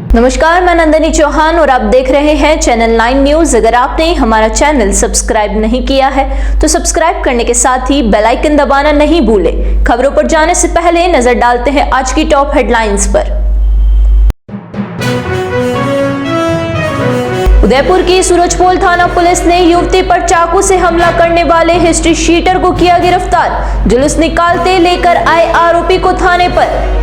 नमस्कार, मैं नंदिनी चौहान और आप देख रहे हैं चैनल 9 न्यूज। अगर आपने हमारा चैनल सब्सक्राइब नहीं किया है तो सब्सक्राइब करने के साथ ही बेल आइकन दबाना नहीं भूलें। खबरों पर जाने से पहले नजर डालते हैं आज की टॉप हेडलाइंस पर। उदयपुर की सूरजपोल थाना पुलिस ने युवती पर चाकू से हमला करने वाले हिस्ट्री शीटर को किया गिरफ्तार। जुलूस निकालते लेकर आए आरोपी को थाने पर।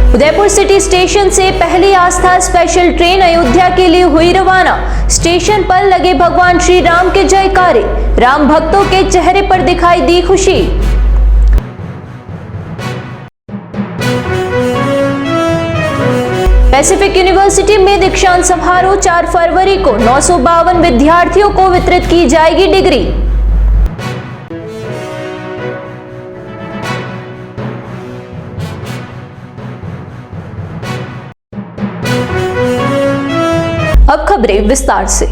उदयपुर सिटी स्टेशन से पहली आस्था स्पेशल ट्रेन अयोध्या के लिए हुई रवाना। स्टेशन पर लगे भगवान श्री राम के जयकारे, राम भक्तों के चेहरे पर दिखाई दी खुशी। पैसिफिक यूनिवर्सिटी में दीक्षांत समारोह 4 फरवरी को 952 विद्यार्थियों को वितरित की जाएगी डिग्री। अब खबरें विस्तार से।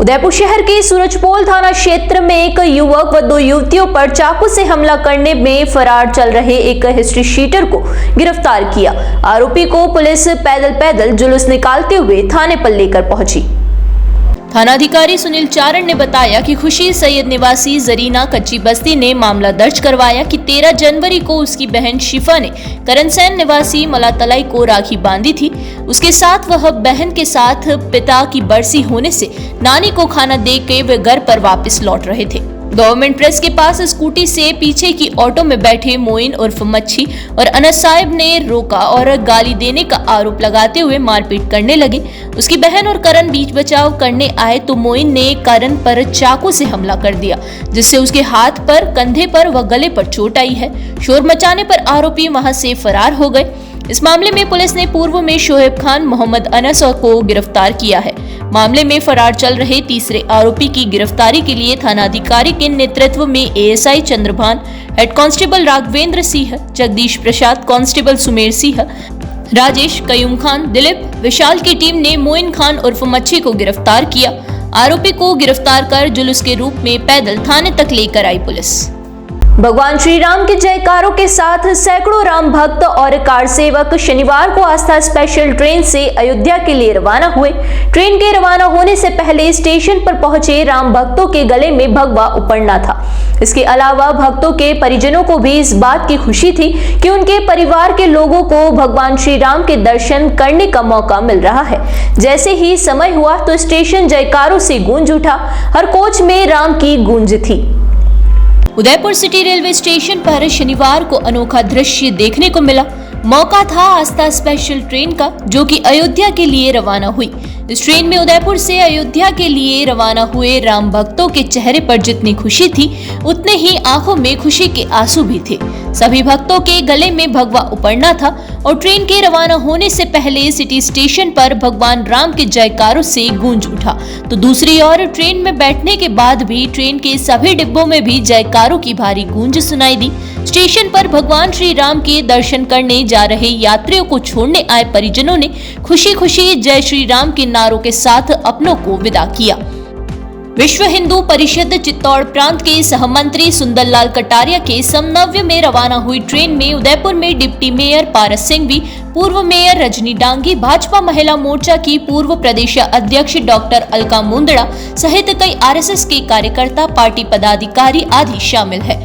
उदयपुर शहर के सूरजपोल थाना क्षेत्र में एक युवक व 2 युवतियों पर चाकू से हमला करने में फरार चल रहे एक हिस्ट्री शीटर को गिरफ्तार किया। आरोपी को पुलिस पैदल जुलूस निकालते हुए थाने पर लेकर पहुंची। थानाधिकारी सुनील चारण ने बताया कि खुशी सैयद निवासी जरीना कच्ची बस्ती ने मामला दर्ज करवाया कि 13 जनवरी को उसकी बहन शिफा ने करनसैन निवासी मलातलाई को राखी बांधी थी। उसके साथ वह बहन के साथ पिता की बरसी होने से नानी को खाना दे के वे घर पर वापस लौट रहे थे। गवर्नमेंट प्रेस के पास स्कूटी से पीछे की ऑटो में बैठे मोइन उर्फ मच्छी और अनस साहिब ने रोका और गाली देने का आरोप लगाते हुए मारपीट करने लगे। उसकी बहन और करण बीच बचाव करने आए तो मोइन ने करण पर चाकू से हमला कर दिया, जिससे उसके हाथ पर, कंधे पर व गले पर चोट आई है। शोर मचाने पर आरोपी वहां से फरार हो गए। इस मामले में पुलिस ने पूर्व में शोएब खान, मोहम्मद अनस को गिरफ्तार किया है। मामले में फरार चल रहे तीसरे आरोपी की गिरफ्तारी के लिए थानाधिकारी के नेतृत्व में ASI Chandrabhan, head constable Raghavendra Singh, Jagdish Prasad, constable Sumer Singh, Rajesh, Qayyum Khan, Dilip, Vishal की टीम ने मोइन खान उर्फ मच्छी को गिरफ्तार किया। आरोपी को गिरफ्तार कर जुलूस के रूप में पैदल थाने तक लेकर आई पुलिस। भगवान श्री राम के जयकारों के साथ सैकड़ों राम भक्त और कार सेवक शनिवार को आस्था स्पेशल ट्रेन से अयोध्या के लिए रवाना हुए। ट्रेन के रवाना होने से पहले स्टेशन पर पहुंचे राम भक्तों के गले में भगवा उपड़ना था। इसके अलावा भक्तों के परिजनों को भी इस बात की खुशी थी कि उनके परिवार के लोगों को भगवान श्री राम के दर्शन करने का मौका मिल रहा है। जैसे ही समय हुआ तो स्टेशन जयकारों से गूंज उठा। हर कोच में राम की गूंज थी। उदयपुर सिटी रेलवे स्टेशन पर शनिवार को अनोखा दृश्य देखने को मिला। मौका था आस्था स्पेशल ट्रेन का, जो कि अयोध्या के लिए रवाना हुई। इस ट्रेन में उदयपुर से अयोध्या के लिए रवाना हुए राम भक्तों के चेहरे पर जितनी खुशी थी, उतने ही आंखों में खुशी के आंसू भी थे। सभी भक्तों के गले में भगवा उपड़ना था और ट्रेन के रवाना होने से पहले सिटी स्टेशन पर भगवान राम के जयकारों से गूंज उठा। तो दूसरी ओर ट्रेन में बैठने के बाद भी ट्रेन के सभी डिब्बों में भी जयकारों की भारी गूंज सुनाई दी। स्टेशन पर भगवान श्री राम के दर्शन करने जा रहे यात्रियों को छोड़ने आए परिजनों ने खुशी खुशी जय श्री राम के नारों के साथ अपनों को विदा किया। विश्व हिंदू परिषद चित्तौड़ प्रांत के सहमंत्री सुंदरलाल कटारिया के समन्वय में रवाना हुई ट्रेन में उदयपुर में डिप्टी मेयर पारस सिंघवी, पूर्व मेयर रजनी डांगी, भाजपा महिला मोर्चा की पूर्व प्रदेश अध्यक्ष डॉक्टर अलका मुंदड़ा सहित कई आरएसएस के कार्यकर्ता, पार्टी पदाधिकारी आदि शामिल है।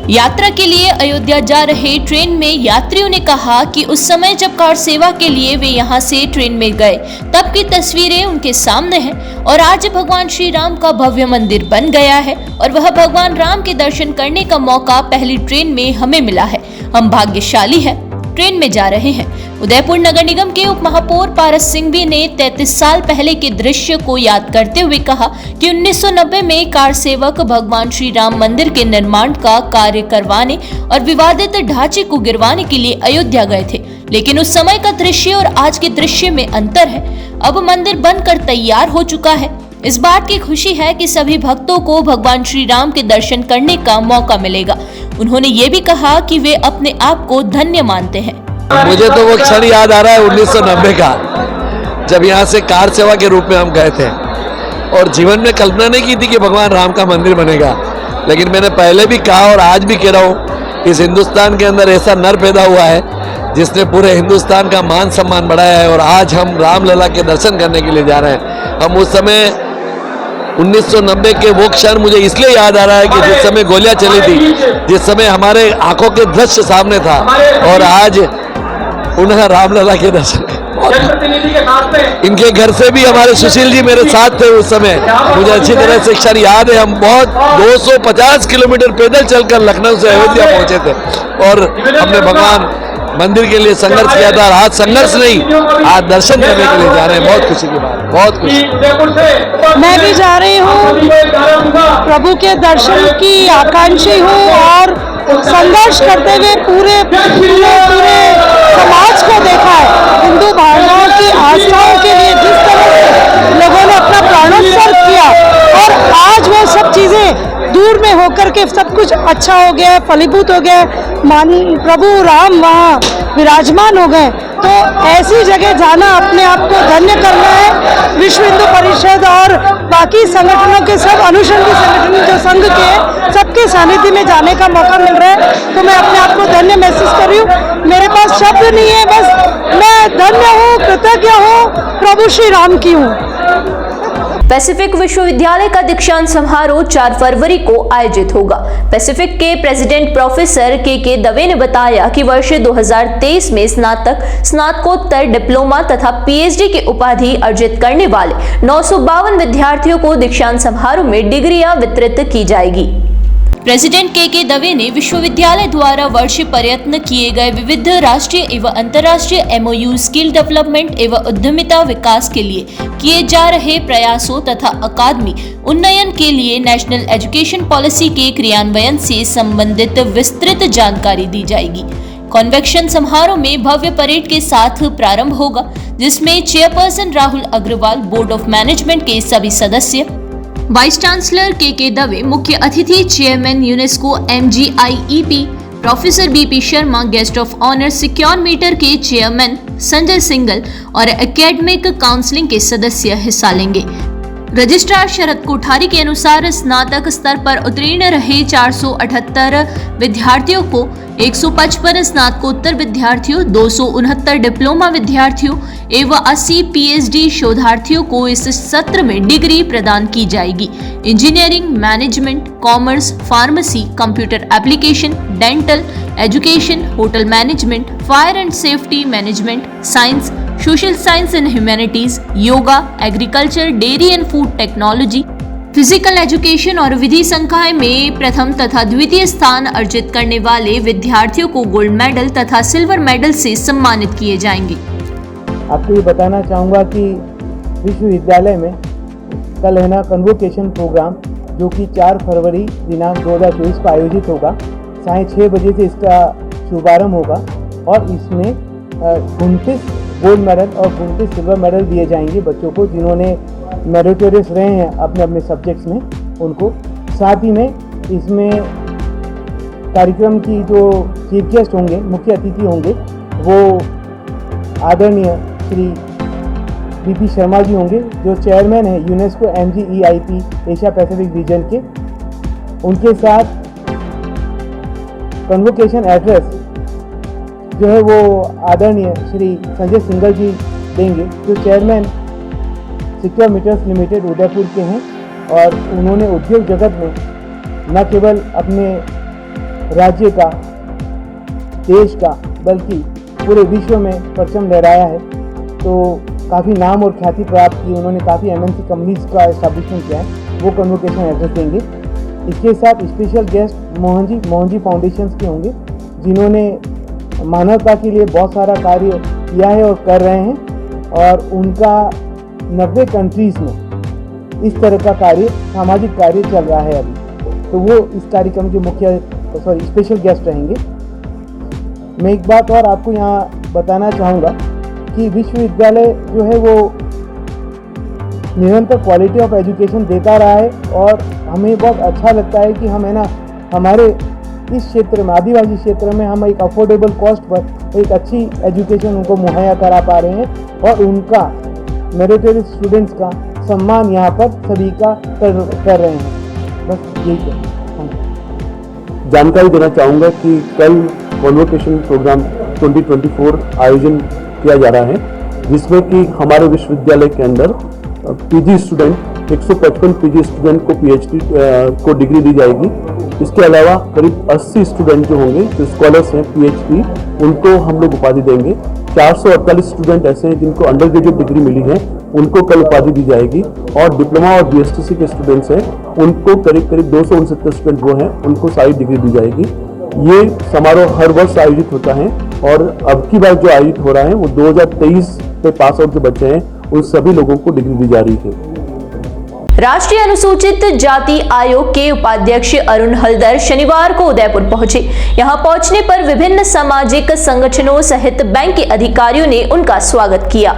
यात्रा के लिए अयोध्या जा रहे ट्रेन में यात्रियों ने कहा कि उस समय जब कार सेवा के लिए वे यहां से ट्रेन में गए तब की तस्वीरें उनके सामने हैं और आज भगवान श्री राम का भव्य मंदिर बन गया है और वह भगवान राम के दर्शन करने का मौका पहली ट्रेन में हमें मिला है। हम भाग्यशाली हैं, ट्रेन में जा रहे हैं। उदयपुर नगर निगम के उप महापौर पारस सिंघवी ने 33 साल पहले के दृश्य को याद करते हुए कहा कि 1990 में कार सेवक भगवान श्री राम मंदिर के निर्माण का कार्य करवाने और विवादित ढांचे को गिरवाने के लिए अयोध्या गए थे, लेकिन उस समय का दृश्य और आज के दृश्य में अंतर है। अब मंदिर बनकर तैयार हो चुका है। इस बात की खुशी है कि सभी भक्तों को भगवान श्री राम के दर्शन करने का मौका मिलेगा। उन्होंने ये भी कहा कि वे अपने आप को धन्य मानते हैं। मुझे तो वो क्षण याद आ रहा है 1990 का, जब यहाँ से कार सेवा के रूप में हम गए थे और जीवन में कल्पना नहीं की थी कि भगवान राम का मंदिर बनेगा। लेकिन मैंने पहले भी कहा और आज भी कह रहा हूँ, इस हिंदुस्तान के अंदर ऐसा नर पैदा हुआ है जिसने पूरे हिंदुस्तान का मान सम्मान बढ़ाया है। और आज हम रामलला के दर्शन करने के लिए जा रहे हैं। हम उस समय 1990 के वो क्षण मुझे इसलिए याद आ रहा है कि जिस समय गोलियां चली थी, जिस समय हमारे आंखों के दृश्य सामने था, और आज उन्हें रामलला के दर्शन। इनके घर से भी हमारे सुशील जी मेरे साथ थे उस समय, मुझे अच्छी तरह से क्षण याद है। हम बहुत 250 किलोमीटर पैदल चलकर लखनऊ से अयोध्या पहुंचे थे और हमने भगवान मंदिर के लिए संघर्ष किया था। और आज संघर्ष नहीं, आज दर्शन करने के लिए जा रहे हैं। बहुत खुशी की बात, बहुत खुशी। मैं भी जा रही हूँ, प्रभु के दर्शन की आकांक्षी हूँ और संघर्ष करते हुए पूरे समाज को देखा है। हिंदू भावनाओं की आस्थाओं के लिए जिस तरह से लोगों ने अपना प्राणोत्सर्ग किया और आज वो सब चीज़ें दूर में होकर के सब कुछ अच्छा हो गया, फलीभूत हो गया, प्रभु राम वहाँ विराजमान हो गए। तो ऐसी जगह जाना अपने आप को धन्य करना है। विश्व हिंदू परिषद और बाकी संगठनों के सब अनुषंगी संगठन जो संघ के सबके सानिध्य में जाने का मौका मिल रहा है, तो मैं अपने आप को धन्य महसूस कर रही हूँ। मेरे पास शब्द नहीं है, बस मैं धन्य हूँ, कृतज्ञ हूँ, प्रभु श्री राम की हूँ। पैसिफिक विश्वविद्यालय का दीक्षांत समारोह 4 फरवरी को आयोजित होगा। पैसिफिक के प्रेसिडेंट प्रोफेसर के दवे ने बताया कि वर्ष 2023 में स्नातक, स्नातकोत्तर, डिप्लोमा तथा पीएचडी की उपाधि अर्जित करने वाले 952 विद्यार्थियों को दीक्षांत समारोह में डिग्रियां वितरित की जाएगी। प्रेसिडेंट के दवे ने विश्वविद्यालय द्वारा वर्ष प्रयत्न किए गए विविध राष्ट्रीय एवं अंतर्राष्ट्रीय एमओयू, स्किल डेवलपमेंट एवं उद्यमिता विकास के लिए किए जा रहे प्रयासों तथा अकादमी उन्नयन के लिए नेशनल एजुकेशन पॉलिसी के क्रियान्वयन से संबंधित विस्तृत जानकारी दी जाएगी। कॉन्वेक्शन समारोह में भव्य परेड के साथ प्रारंभ होगा, जिसमें chairperson Rahul Agarwal, board of management के सभी सदस्य, वाइस चांसलर के दवे, मुख्य अतिथि chairman UNESCO MGIEP professor BP Sharma, guest of honour Secure Meter के चेयरमैन संजय सिंगल और एकेडमिक काउंसिलिंग के सदस्य हिस्सा लेंगे। रजिस्ट्रार शरद कोठारी के अनुसार स्नातक स्तर पर उत्तीर्ण रहे 478 विद्यार्थियों को 155 स्नातकोत्तर विद्यार्थियों, 269 डिप्लोमा विद्यार्थियों एवं 80 पीएचडी शोधार्थियों को इस सत्र में डिग्री प्रदान की जाएगी। Engineering, management, commerce, pharmacy, computer application, dental, education, hotel management, fire and safety management, science, social science and humanities, yoga, agriculture, dairy and food technology, physical education और विधि संकाय में प्रथम तथा द्वितीय स्थान अर्जित करने वाले विद्यार्थियों को गोल्ड मेडल तथा सिल्वर मेडल से सम्मानित किए जाएंगे। आपको ये बताना चाहूँगा कि विश्वविद्यालय में कल है ना कन्वोकेशन प्रोग्राम, जो कि 4 फरवरी दिनांक 2024 को आयोजित होगा। 6:30 बजे से इसका शुभारंभ होगा और इसमें 29 गोल्ड मेडल और 29 सिल्वर मेडल दिए जाएंगे बच्चों को जिन्होंने मेरिटोरियस रहे हैं अपने अपने सब्जेक्ट्स में उनको। साथ ही में इसमें कार्यक्रम की जो चीफ गेस्ट होंगे, मुख्य अतिथि होंगे, वो आदरणीय श्री BP शर्मा जी होंगे, जो चेयरमैन है UNESCO MGEIP Asia Pacific region के। उनके साथ कन्वोकेशन एड्रेस जो है वो आदरणीय श्री संजय सिंगल जी देंगे, जो chairman Secure Meters Limited Udaipur के हैं और उन्होंने उद्योग जगत में न केवल अपने राज्य का, देश का, बल्कि पूरे विश्व में परचम लहराया है। तो काफ़ी नाम और ख्याति प्राप्त की उन्होंने, काफ़ी MNC कंपनीज का एस्टैब्लिशमेंट किया है, वो कन्वोकेशन एड्रेस देंगे। इसके साथ special guest Mohan ji foundations के होंगे, जिन्होंने मानवता के लिए बहुत सारा कार्य किया है और कर रहे हैं और उनका 90 कंट्रीज़ में इस तरह का कार्य, सामाजिक कार्य चल रहा है अभी। तो वो इस कार्यक्रम के स्पेशल गेस्ट रहेंगे। मैं एक बात और आपको यहाँ बताना चाहूँगा कि विश्वविद्यालय जो है वो निरंतर क्वालिटी ऑफ एजुकेशन देता रहा है और हमें बहुत अच्छा लगता है कि हम है ना हमारे इस क्षेत्र में, आदिवासी क्षेत्र में, हम एक अफोर्डेबल कॉस्ट पर एक अच्छी एजुकेशन उनको मुहैया करा पा रहे हैं और उनका मेरिटोरियस स्टूडेंट्स का सम्मान यहाँ पर सभी का कर रहे हैं। बस यही है। जानकारी देना चाहूँगा कि कल कॉन्वोकेशन प्रोग्राम 2024 आयोजन किया जा रहा है, जिसमें कि हमारे विश्वविद्यालय के अंदर पीजी स्टूडेंट 155 पीजी स्टूडेंट को पीएचडी को डिग्री दी जाएगी। इसके अलावा करीब 80 स्टूडेंट जो होंगे, जो स्कॉलर्स हैं पीएचडी, उनको हम लोग उपाधि देंगे। 448 स्टूडेंट ऐसे हैं जिनको अंडर ग्रेजुएट डिग्री मिली है, उनको कल उपाधि दी जाएगी। और डिप्लोमा और बीएसटीसी के स्टूडेंट्स हैं, उनको करीब 269 स्टूडेंट वो हैं, उनको सारी डिग्री दी जाएगी। ये समारोह हर वर्ष आयोजित होता है और अब की बार जो आयोजित हो रहा है वो 2023 में पास आउट जो बच्चे हैं उन सभी लोगों को डिग्री दी जा रही है। राष्ट्रीय अनुसूचित जाति आयोग के उपाध्यक्ष अरुण हलदर शनिवार को उदयपुर पहुंचे। यहां पहुंचने पर विभिन्न सामाजिक संगठनों सहित बैंक के अधिकारियों ने उनका स्वागत किया।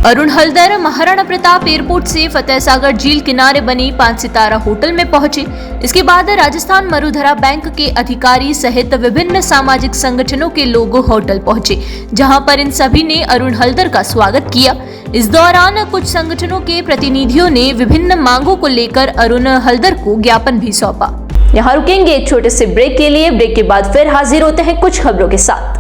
अरुण हलदर महाराणा प्रताप एयरपोर्ट से फतेह सागर झील किनारे बनी 5 सितारा होटल में पहुंचे। इसके बाद राजस्थान मरुधरा बैंक के अधिकारी सहित विभिन्न सामाजिक संगठनों के लोग होटल पहुंचे, जहां पर इन सभी ने अरुण हलदर का स्वागत किया। इस दौरान कुछ संगठनों के प्रतिनिधियों ने विभिन्न मांगों को लेकर अरुण हलदर को ज्ञापन भी सौंपा। यहाँ रुकेंगे एक छोटे से ब्रेक के लिए। ब्रेक के बाद फिर हाजिर होते हैं कुछ खबरों के साथ।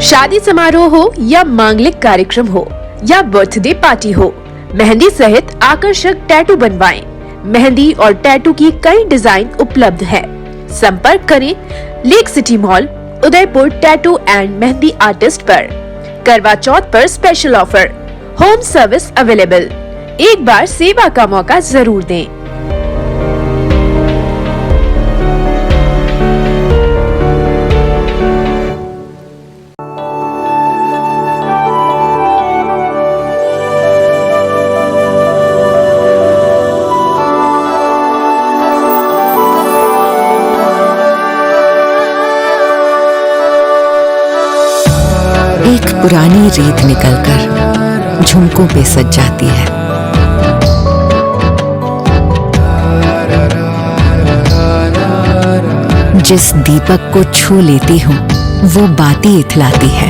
शादी समारोह हो या मांगलिक कार्यक्रम हो या बर्थडे पार्टी हो, मेहंदी सहित आकर्षक टैटू बनवाएं। मेहंदी और टैटू की कई डिजाइन उपलब्ध है। संपर्क करें lake city mall, Udaipur tattoo and mehndi artist पर। करवा चौथ पर special offer, home service available. एक बार सेवा का मौका जरूर दें। एक पुरानी रीत निकलकर झुमकों पे सज जाती है। जिस दीपक को छू लेती हूँ वो बाती इथलाती है।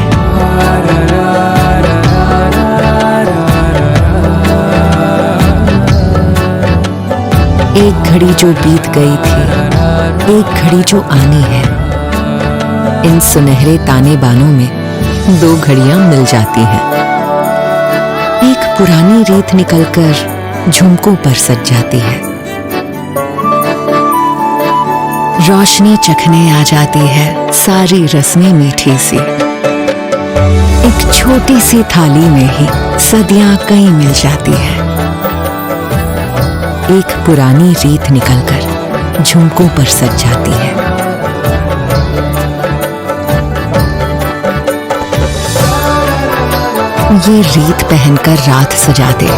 एक घड़ी जो बीत गई थी, एक घड़ी जो आनी है। इन सुनहरे ताने बानों में 2 घड़ियां मिल जाती हैं। एक पुरानी रीत निकलकर झुमकों पर सज जाती है। रोशनी चखने आ जाती है सारी रस्में मीठी सी। एक छोटी सी थाली में ही सदियां कई मिल जाती है। एक पुरानी रीत निकलकर झुमकों पर सज जाती है। ये रीत पहनकर रात सजा दे,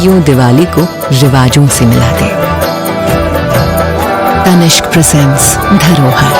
यूं दिवाली को रिवाजों से मिला दे। तनिष्क प्रेजेंट्स धरोहर।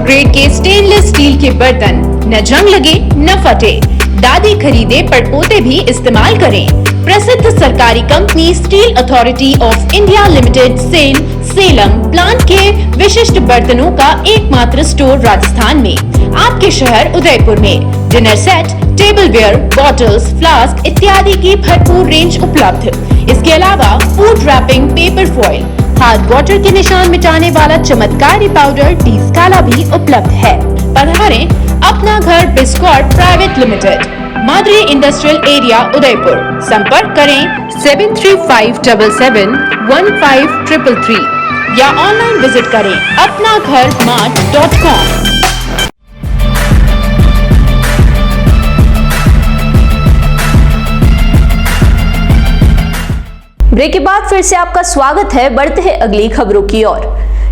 ग्रेड के स्टेनलेस स्टील के बर्तन, न जंग लगे न फटे। दादी खरीदे पड़पोते भी इस्तेमाल करें। प्रसिद्ध सरकारी company steel authority of India limited Salem plant के विशिष्ट बर्तनों का एकमात्र स्टोर राजस्थान में, आपके शहर उदयपुर में। Dinner set, tableware, bottles, flask इत्यादि की भरपूर रेंज उपलब्ध। इसके अलावा food wrapping, paper foil, hard water के निशान मिटाने वाला चमत्कारी पाउडर टी स्काला भी उपलब्ध है। पधारें अपना घर Biscott private limited, Madri industrial area Udaipur. संपर्क करें 7357715333 या ऑनलाइन विजिट करें apnagharmart.com। ब्रेक के बाद फिर से आपका स्वागत है। बढ़ते हैं अगली खबरों की ओर।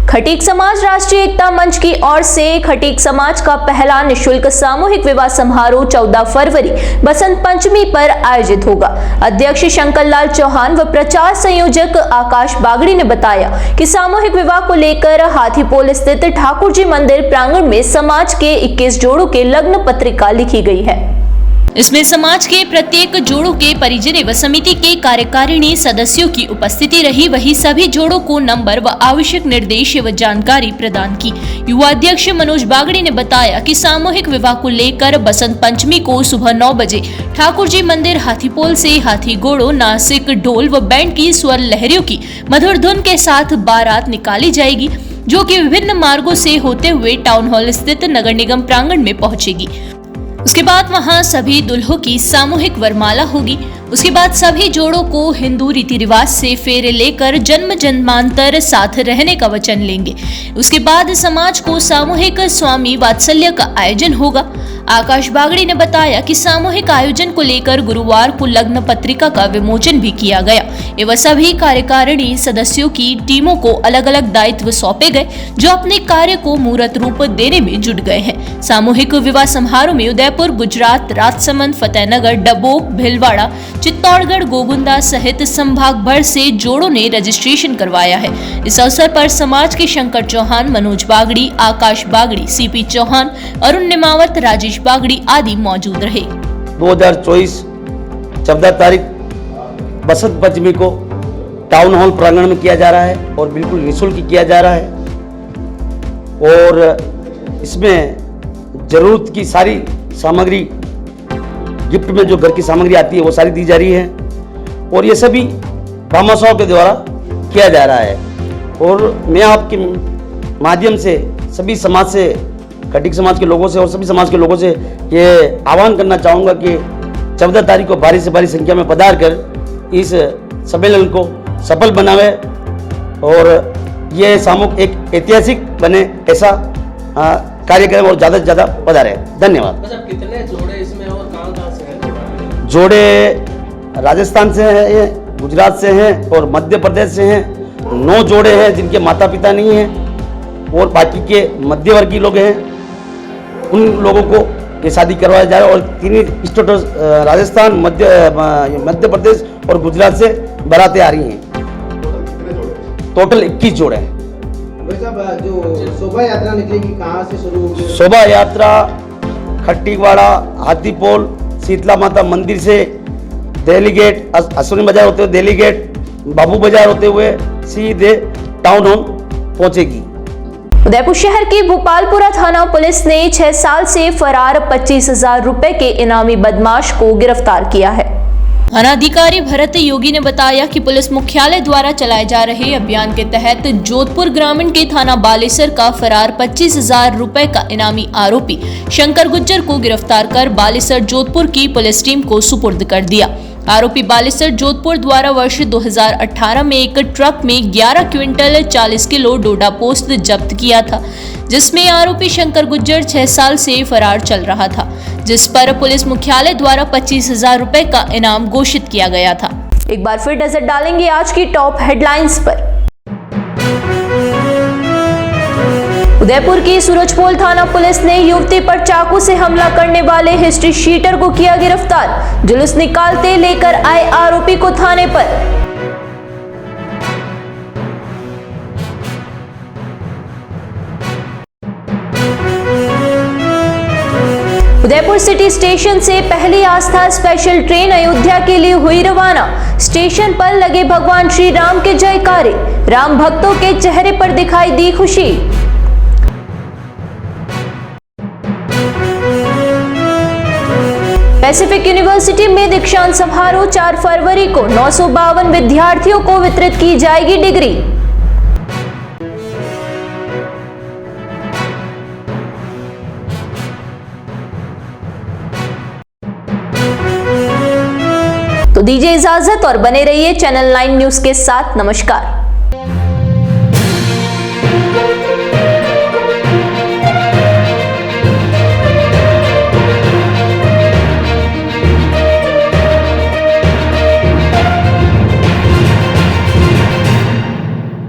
खटीक समाज राष्ट्रीय एकता मंच की ओर से खटीक समाज का पहला निशुल्क सामूहिक विवाह समारोह 14 फरवरी बसंत पंचमी पर आयोजित होगा। अध्यक्ष शंकर लाल चौहान व प्रचार संयोजक आकाश बागड़ी ने बताया कि सामूहिक विवाह को लेकर हाथीपोल स्थित ठाकुर जी मंदिर प्रांगण में समाज के 21 जोड़ों के लग्न पत्रिका लिखी गई है। इसमें समाज के प्रत्येक जोड़ों के परिजन व समिति के कार्यकारिणी सदस्यों की उपस्थिति रही। वही सभी जोड़ों को नंबर व आवश्यक निर्देश व जानकारी प्रदान की। युवा अध्यक्ष मनोज बागड़ी ने बताया कि सामूहिक विवाह को लेकर बसंत पंचमी को सुबह 9 बजे ठाकुर जी मंदिर हाथीपोल से हाथी घोड़ों, नासिक, ढोल व बैंड की स्वर लहरियों की मधुर धुन के साथ बारात निकाली जाएगी, जो कि विभिन्न मार्गों से होते हुए टाउन हॉल स्थित नगर निगम प्रांगण में पहुंचेगी। उसके बाद वहां सभी दुल्हों की सामूहिक वरमाला होगी। उसके बाद सभी जोड़ों को हिंदू रीति रिवाज से फेरे लेकर जन्म जन्मांतर साथ रहने का वचन लेंगे। उसके बाद समाज को सामूहिक स्वामी वात्सल्य का आयोजन होगा। आकाश बागड़ी ने बताया कि सामूहिक आयोजन को लेकर गुरुवार को लग्न पत्रिका का विमोचन भी किया गया एवं सभी कार्यकारिणी सदस्यों की टीमों को अलग अलग दायित्व सौंपे गए, जो अपने कार्य को मूर्त रूप देने में जुट गए हैं। सामूहिक विवाह समारोह में उदयपुर, गुजरात, राजसमंद, फतेहनगर, डबोक, भिलवाड़ा, चित्तौड़गढ़, गोगुंदा सहित संभाग भर से जोड़ों ने रजिस्ट्रेशन करवाया है। इस अवसर पर समाज के शंकर चौहान, मनोज बागड़ी, आकाश बागड़ी, सीपी चौहान, अरुण निमावत, राजेश बागड़ी आदि मौजूद रहे। 2024 14 तारीख बसंत पंचमी को टाउन हॉल प्रांगण में किया जा रहा है और बिल्कुल निःशुल्क किया जा रहा है और इसमें जरूरत की सारी सामग्री, गिफ्ट में जो घर की सामग्री आती है वो सारी दी जा रही है और ये सभी भामाशाहों के द्वारा किया जा रहा है। और मैं आपके माध्यम से सभी समाज से, खटीक समाज के लोगों से और सभी समाज के लोगों से ये आह्वान करना चाहूँगा कि 14 तारीख को भारी से भारी संख्या में पधार कर इस सम्मेलन को सफल बनावे और ये सामूहिक एक ऐतिहासिक बने, ऐसा कार्यक्रम और ज़्यादा से ज़्यादा पधारे। धन्यवाद। कितने जोड़े इसमें और कहाँ से हैं? जोड़े राजस्थान से हैं, गुजरात से हैं और मध्य प्रदेश से हैं। 9 जोड़े हैं जिनके माता पिता नहीं हैं और बाकी के मध्यवर्गीय लोग हैं, उन लोगों को ये शादी करवाया जा रहा है। और 3 स्टेट, राजस्थान, मध्य प्रदेश और गुजरात से बारातें आ रही हैं। टोटल 21 जोड़े हैं। जो शोभा यात्रा निकलेगी कहाँ से शुरू होगी? शोभा यात्रा खट्टीवाड़ा, हाथीपोल, शीतला माता मंदिर से दिल्ली गेट, अश्विनी बाजार होते हुए दिल्ली गेट, बाबू बाजार होते हुए सीधे टाउन हॉल पहुंचेगी। उदयपुर शहर की भोपालपुरा थाना पुलिस ने 6 साल से फरार 25,000 रुपए के इनामी बदमाश को गिरफ्तार किया है। थानाधिकारी भरत योगी ने बताया कि पुलिस मुख्यालय द्वारा चलाए जा रहे अभियान के तहत जोधपुर ग्रामीण के थाना बालेसर का फरार 25,000 रुपए का इनामी आरोपी शंकर गुज्जर को गिरफ्तार कर बालेसर जोधपुर की पुलिस टीम को सुपुर्द कर दिया। आरोपी बालेसर जोधपुर द्वारा वर्ष 2018 में एक ट्रक में 11 क्विंटल 40 किलो डोडा पोस्त जब्त किया था, जिसमें आरोपी शंकर गुज्जर 6 साल से फरार चल रहा था, जिस पर पुलिस मुख्यालय द्वारा 25,000 रुपए का इनाम घोषित किया गया था। एक बार फिर नजर डालेंगे आज की टॉप हेडलाइंस पर। उदयपुर की सूरजपोल थाना पुलिस ने युवती पर चाकू से हमला करने वाले हिस्ट्री शीटर को किया गिरफ्तार। जुलूस निकालते लेकर आए आरोपी को थाने पर। उदयपुर सिटी स्टेशन से पहली आस्था स्पेशल ट्रेन अयोध्या के लिए हुई रवाना। स्टेशन पर लगे भगवान श्री राम के जयकारे, राम भक्तों के चेहरे पर दिखाई दी खुशी। पैसिफिक यूनिवर्सिटी में दीक्षांत समारोह 4 फरवरी को 952 विद्यार्थियों को वितरित की जाएगी डिग्री। तो दीजिए इजाजत और बने रहिए चैनल 9 न्यूज के साथ। नमस्कार।